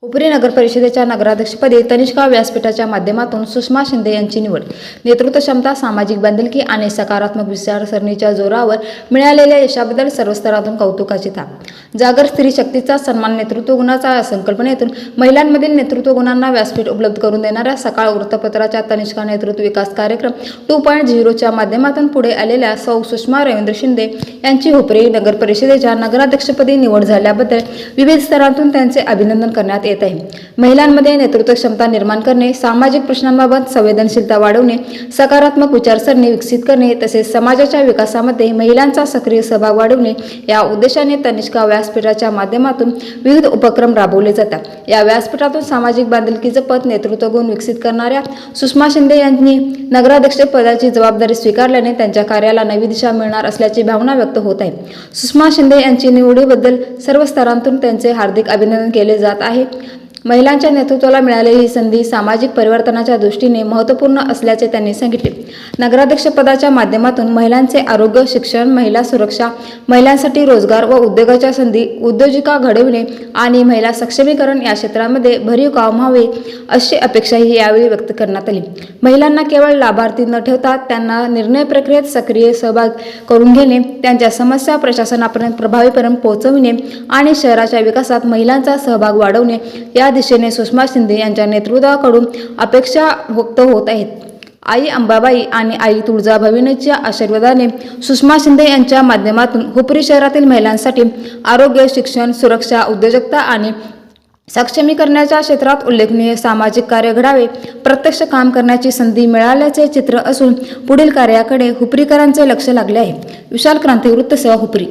हुपरी नगर परिषदेच्या नगराध्यक्षपदी तनिष्का व्यासपीठाच्या माध्यमातून सुषमा शिंदे यांची निवड। नेतृत्व क्षमता, सामाजिक बांधिलकी आणि सकारात्मक विचारसरणीच्या जोरावर मिळालेल्या यशाबद्दल सर्व स्तरातून कौतुकाची थाप। जागर स्त्री शक्तीचा सन्मान नेतृत्व गुणाचा या संकल्पनेतून महिलांमधील नेतृत्व गुणांना व्यासपीठ उपलब्ध करून देणाऱ्या सकाळ वृत्तपत्राच्या तनिष्का नेतृत्व विकास कार्यक्रम 2.0 च्या माध्यमातून पुढे आलेल्या सौ सुषमा रवींद्र शिंदे यांची हुपरी नगर परिषदेच्या नगराध्यक्षपदी निवड झाल्याबद्दल विविध स्तरातून त्यांचे अभिनंदन करण्यात येत आहे। महिलांमध्ये नेतृत्व क्षमता निर्माण करणे, सामाजिक प्रश्नांबाबत संवेदनशीलता वाढवणे, सकारात्मक विचारसरणी विकसित करणे तसेच समाजाच्या विकासामध्ये महिलांचा सक्रिय सहभाग वाढवणे या उद्देशाने तनिष्का व्यासपीठाच्या माध्यमातून विविध उपक्रम राबवले जातात। या व्यासपीठातून सामाजिक बांधिलकी जपत नेतृत्व गुण विकसित करणाऱ्या सुषमा शिंदे यांनी नगराध्यक्ष पदाची जबाबदारी स्वीकारल्याने त्यांच्या कार्याला नवी दिशा मिळणार असल्याची भावना व्यक्त होत आहे। सुषमा शिंदे यांची निवडीबद्दल सर्व स्तरांतून त्यांचे हार्दिक अभिनंदन केले जात आहे। महिलांच्या नेतृत्वाला मिळालेली ही संधी सामाजिक परिवर्तनाच्या दृष्टीने महत्त्वपूर्ण असल्याचे त्यांनी सांगितले। नगराध्यक्ष पदाच्या माध्यमातून महिलांचे आरोग्य, शिक्षण, महिला सुरक्षा, महिलांसाठी रोजगार व उद्योगाच्या संधी, उद्योजिका घडविणे आणि महिला सक्षमीकरण या क्षेत्रामध्ये भरीव काम व्हावे अशी अपेक्षाही यावेळी व्यक्त करण्यात आली। महिलांना केवळ लाभार्थी न ठेवता त्यांना निर्णय प्रक्रियेत सक्रिय सहभाग करून घेणे, त्यांच्या समस्या प्रशासनापर्यंत प्रभावीपणे पोहोचविणे आणि शहराच्या विकासात महिलांचा सहभाग वाढवणे या दिशेने सुषमा शिंदे यांच्या नेतृत्वाकडून अपेक्षा व्यक्त होत आहेत। आई अंबाबाई आणि आई तुळजाभवानीच्या आशीर्वादाने सुषमा शिंदे यांच्या माध्यमातून हुपरी शहरातील महिलांसाठी आरोग्य, शिक्षण, सुरक्षा, उद्योजकता आणि सक्षमीकरणाच्या क्षेत्रात उल्लेखनीय सामाजिक कार्य घडावे, प्रत्यक्ष काम करण्याची संधी मिळाल्याचे चित्र असून पुढील कार्याकडे हुपरीकरांचे लक्ष लागले आहे। विशाल क्रांती वृत्तसेवा हुपरी।